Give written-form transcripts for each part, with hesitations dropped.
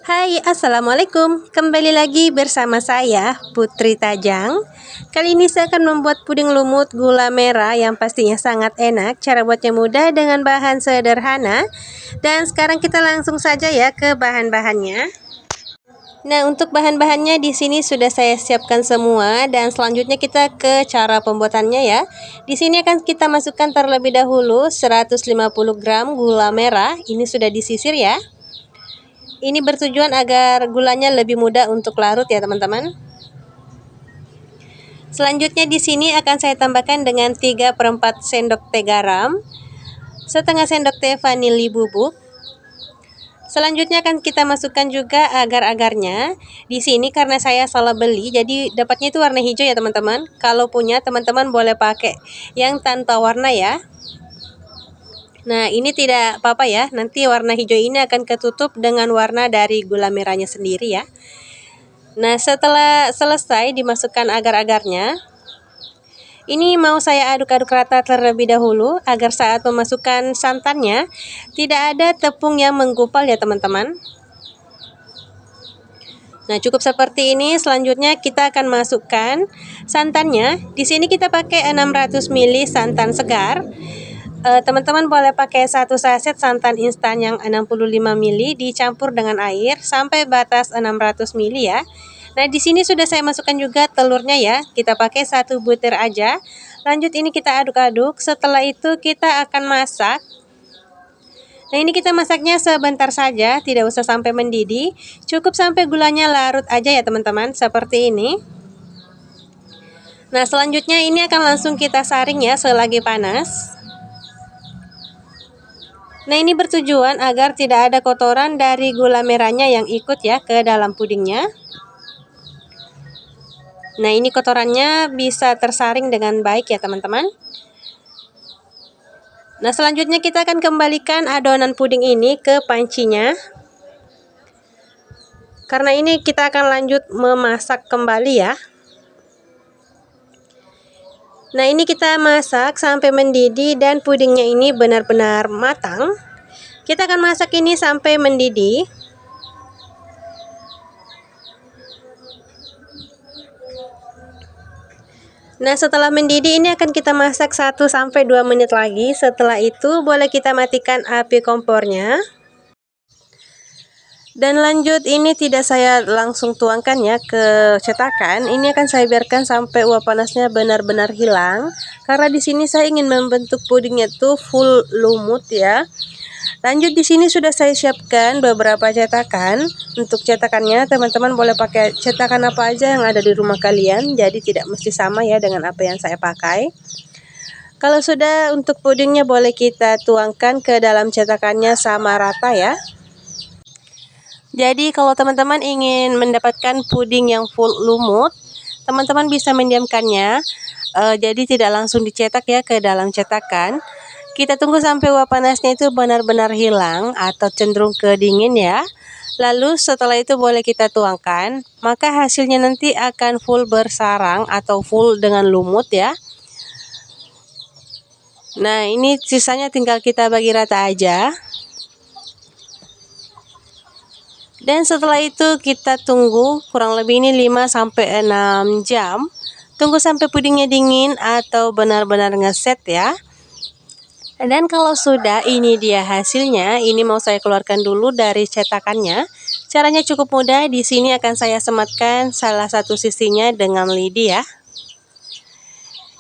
Hai, assalamualaikum. Kembali lagi bersama saya, Putri Tajang. Kali ini saya akan membuat puding lumut gula merah yang pastinya sangat enak. Cara buatnya mudah dengan bahan sederhana. Dan sekarang kita langsung saja ya ke bahan-bahannya. Nah, untuk bahan-bahannya di sini sudah saya siapkan semua dan selanjutnya kita ke cara pembuatannya ya. Di sini akan kita masukkan terlebih dahulu 150 gram gula merah. Ini sudah disisir ya. Ini bertujuan agar gulanya lebih mudah untuk larut ya teman-teman. Selanjutnya di sini akan saya tambahkan dengan 3/4 sendok teh garam, setengah sendok teh vanili bubuk. Selanjutnya akan kita masukkan juga agar-agarnya. Di sini karena saya salah beli, jadi dapatnya itu warna hijau ya teman-teman. Kalau punya teman-teman boleh pakai yang tanpa warna ya. Nah, ini tidak apa-apa ya, nanti warna hijau ini akan ketutup dengan warna dari gula merahnya sendiri ya. Nah, setelah selesai dimasukkan agar-agarnya, ini mau saya aduk-aduk rata terlebih dahulu agar saat memasukkan santannya tidak ada tepung yang menggumpal ya teman-teman. Nah, cukup seperti ini. Selanjutnya kita akan masukkan santannya. Di sini kita pakai 600 ml santan segar. Teman-teman boleh pakai 1 saset santan instan yang 65 ml dicampur dengan air sampai batas 600 ml ya. Nah, di sini sudah saya masukkan juga telurnya ya. Kita pakai 1 butir aja. Lanjut ini kita aduk-aduk. Setelah itu kita akan masak. Nah, ini kita masaknya sebentar saja, tidak usah sampai mendidih. Cukup sampai gulanya larut aja ya teman-teman, seperti ini. Nah, selanjutnya ini akan langsung kita saring ya selagi panas. Nah, ini bertujuan agar tidak ada kotoran dari gula merahnya yang ikut ya ke dalam pudingnya. Nah, ini kotorannya bisa tersaring dengan baik ya teman-teman. Nah, selanjutnya kita akan kembalikan adonan puding ini ke pancinya. Karena ini kita akan lanjut memasak kembali ya. Nah, ini kita masak sampai mendidih dan pudingnya ini benar-benar matang. Kita akan masak ini sampai mendidih. Nah, setelah mendidih ini akan kita masak 1-2 menit lagi. Setelah itu boleh kita matikan api kompornya. Dan lanjut ini tidak saya langsung tuangkan ya ke cetakan. Ini akan saya biarkan sampai uap panasnya benar-benar hilang. Karena di sini saya ingin membentuk pudingnya tuh full lumut ya. Lanjut di sini sudah saya siapkan beberapa cetakan. Untuk cetakannya teman-teman boleh pakai cetakan apa aja yang ada di rumah kalian. Jadi tidak mesti sama ya dengan apa yang saya pakai. Kalau sudah untuk pudingnya boleh kita tuangkan ke dalam cetakannya sama rata ya. Jadi kalau teman-teman ingin mendapatkan puding yang full lumut, teman-teman bisa mendiamkannya. Jadi tidak langsung dicetak ya ke dalam cetakan. Kita tunggu sampai uap panasnya itu benar-benar hilang atau cenderung ke dingin ya. Lalu setelah itu boleh kita tuangkan, maka hasilnya nanti akan full bersarang atau full dengan lumut ya. Nah, ini sisanya tinggal kita bagi rata aja. Dan setelah itu kita tunggu kurang lebih ini 5-6 jam. Tunggu sampai pudingnya dingin atau benar-benar ngeset ya. Dan kalau sudah, ini dia hasilnya. Ini mau saya keluarkan dulu dari cetakannya. Caranya cukup mudah. Di sini akan saya sematkan salah satu sisinya dengan lidi ya.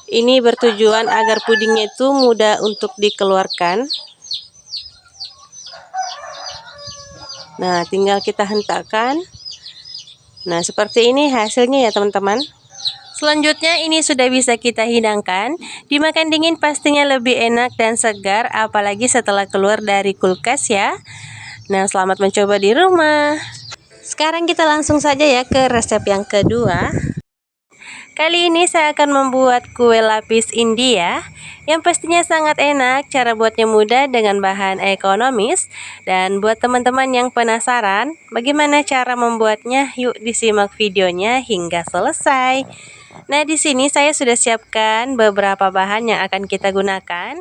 Ini bertujuan agar pudingnya itu mudah untuk dikeluarkan. Nah, tinggal kita hentakkan. Nah, seperti ini hasilnya ya teman-teman. Selanjutnya ini sudah bisa kita hidangkan. Dimakan dingin pastinya lebih enak dan segar, apalagi setelah keluar dari kulkas ya. Nah, selamat mencoba di rumah. Sekarang kita langsung saja ya ke resep yang kedua. Kali ini saya akan membuat kue lapis India yang pastinya sangat enak. Cara buatnya mudah dengan bahan ekonomis. Dan buat teman-teman yang penasaran bagaimana cara membuatnya, yuk disimak videonya hingga selesai. Nah, di sini saya sudah siapkan beberapa bahan yang akan kita gunakan.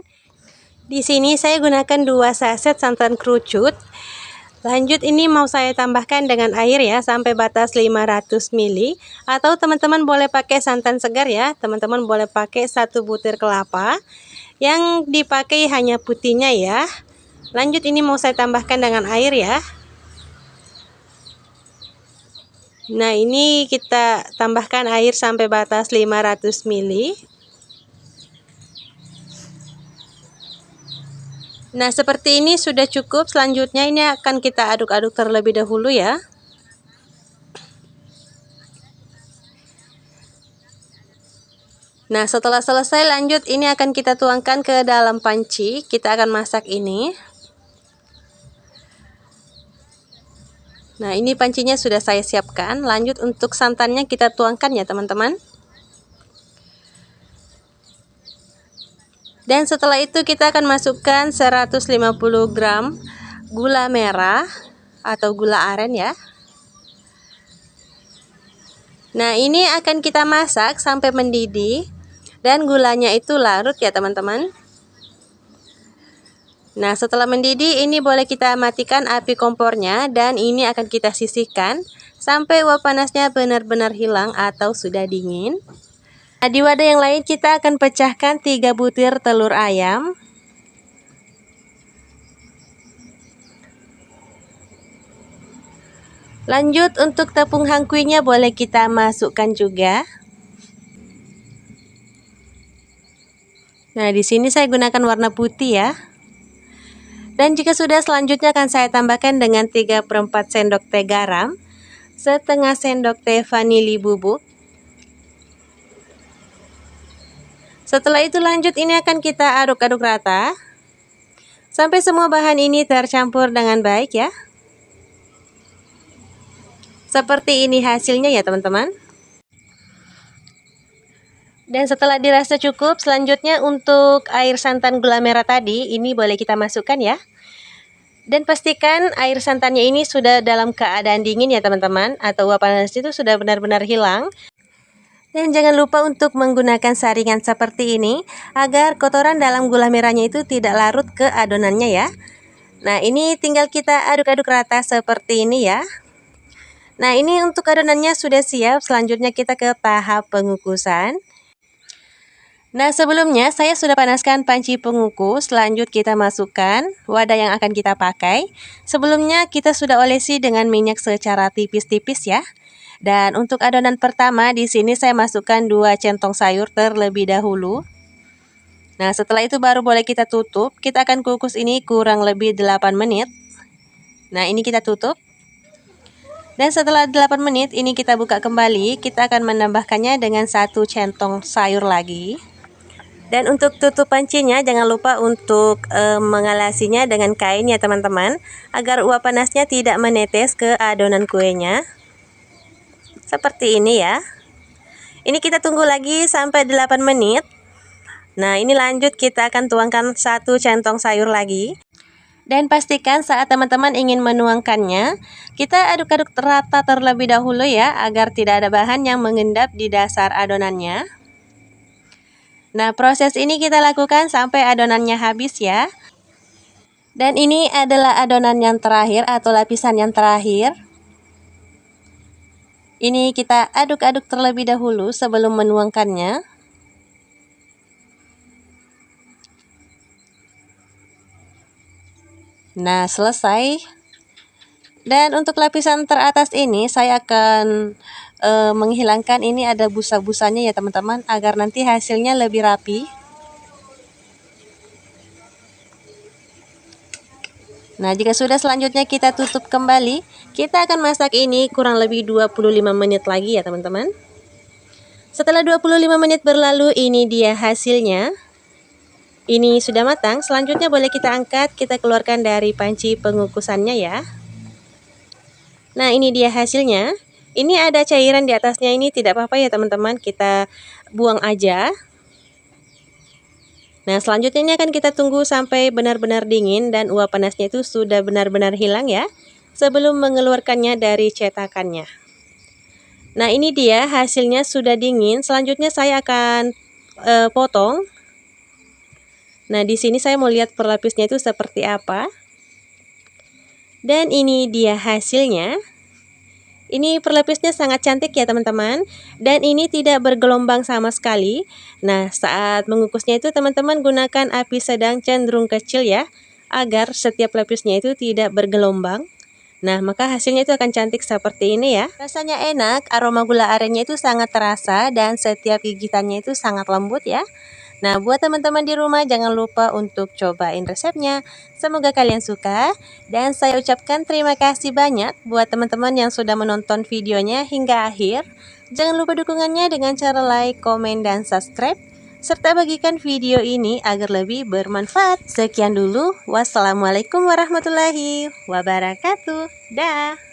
Di sini saya gunakan 2 saset santan kerucut. Lanjut, ini mau saya tambahkan dengan air ya, sampai batas 500 ml. Atau teman-teman boleh pakai santan segar ya. Teman-teman boleh pakai 1 butir kelapa. Yang dipakai hanya putihnya ya. Lanjut, ini mau saya tambahkan dengan air ya. Nah, ini kita tambahkan air sampai batas 500 ml. Nah, seperti ini sudah cukup. Selanjutnya ini akan kita aduk-aduk terlebih dahulu ya. Nah, setelah selesai, lanjut ini akan kita tuangkan ke dalam panci. Kita akan masak ini. Nah, ini pancinya sudah saya siapkan. Lanjut untuk santannya kita tuangkan ya, teman-teman. Dan setelah itu kita akan masukkan 150 gram gula merah atau gula aren ya. Nah, ini akan kita masak sampai mendidih dan gulanya itu larut ya, teman-teman. Nah, setelah mendidih ini boleh kita matikan api kompornya dan ini akan kita sisihkan sampai uap panasnya benar-benar hilang atau sudah dingin. Nah, di wadah yang lain kita akan pecahkan 3 butir telur ayam. Lanjut untuk tepung hangkuinya boleh kita masukkan juga. Nah, di sini saya gunakan warna putih ya. Dan jika sudah, selanjutnya akan saya tambahkan dengan 3/4 sendok teh garam, setengah sendok teh vanili bubuk. Setelah itu lanjut ini akan kita aduk-aduk rata sampai semua bahan ini tercampur dengan baik ya. Seperti ini hasilnya ya, teman-teman. Dan setelah dirasa cukup, selanjutnya untuk air santan gula merah tadi ini boleh kita masukkan ya. Dan pastikan air santannya ini sudah dalam keadaan dingin ya, teman-teman, atau uap panas itu sudah benar-benar hilang. Dan jangan lupa untuk menggunakan saringan seperti ini agar kotoran dalam gula merahnya itu tidak larut ke adonannya ya. Nah, ini tinggal kita aduk-aduk rata seperti ini ya. Nah, ini untuk adonannya sudah siap. Selanjutnya kita ke tahap pengukusan. Nah, sebelumnya saya sudah panaskan panci pengukus. Lanjut kita masukkan wadah yang akan kita pakai. Sebelumnya kita sudah olesi dengan minyak secara tipis-tipis ya. Dan untuk adonan pertama di sini saya masukkan 2 centong sayur terlebih dahulu. Nah, setelah itu baru boleh kita tutup. Kita akan kukus ini kurang lebih 8 menit. Nah, ini kita tutup. Dan setelah 8 menit ini kita buka kembali. Kita akan menambahkannya dengan 1 centong sayur lagi. Dan untuk tutup pancinya jangan lupa untuk mengalasinya dengan kain ya, teman-teman, agar uap panasnya tidak menetes ke adonan kuenya. Seperti ini ya. Ini kita tunggu lagi sampai 8 menit. Nah, ini lanjut kita akan tuangkan 1 centong sayur lagi. Dan pastikan saat teman-teman ingin menuangkannya, kita aduk-aduk rata terlebih dahulu ya, agar tidak ada bahan yang mengendap di dasar adonannya. Nah, proses ini kita lakukan sampai adonannya habis ya. Dan ini adalah adonan yang terakhir atau lapisan yang terakhir. Ini kita aduk-aduk terlebih dahulu sebelum menuangkannya. Nah, selesai. Dan untuk lapisan teratas ini saya akan menghilangkan ini ada busa-busanya ya, teman-teman, agar nanti hasilnya lebih rapi. Nah, jika sudah, selanjutnya kita tutup kembali. Kita akan masak ini kurang lebih 25 menit lagi ya, teman-teman. Setelah 25 menit berlalu, ini dia hasilnya. Ini sudah matang. Selanjutnya boleh kita angkat, kita keluarkan dari panci pengukusannya ya. Nah, ini dia hasilnya. Ini ada cairan di atasnya, ini tidak apa-apa ya, teman-teman. Kita buang aja. Nah, selanjutnya ini akan kita tunggu sampai benar-benar dingin dan uap panasnya itu sudah benar-benar hilang ya, sebelum mengeluarkannya dari cetakannya. Nah, ini dia hasilnya sudah dingin. Selanjutnya saya akan potong. Nah, di sini saya mau lihat per lapisnya itu seperti apa. Dan ini dia hasilnya. Ini pelepisnya sangat cantik ya teman-teman. Dan ini tidak bergelombang sama sekali. Nah, saat mengukusnya itu teman-teman gunakan api sedang cenderung kecil ya, agar setiap pelepisnya itu tidak bergelombang. Nah, maka hasilnya itu akan cantik seperti ini ya. Rasanya enak, aroma gula arennya itu sangat terasa dan setiap gigitannya itu sangat lembut ya. Nah, buat teman-teman di rumah jangan lupa untuk cobain resepnya. Semoga kalian suka. Dan saya ucapkan terima kasih banyak buat teman-teman yang sudah menonton videonya hingga akhir. Jangan lupa dukungannya dengan cara like, komen, dan subscribe. Serta bagikan video ini agar lebih bermanfaat. Sekian dulu. Wassalamualaikum warahmatullahi wabarakatuh. Dah.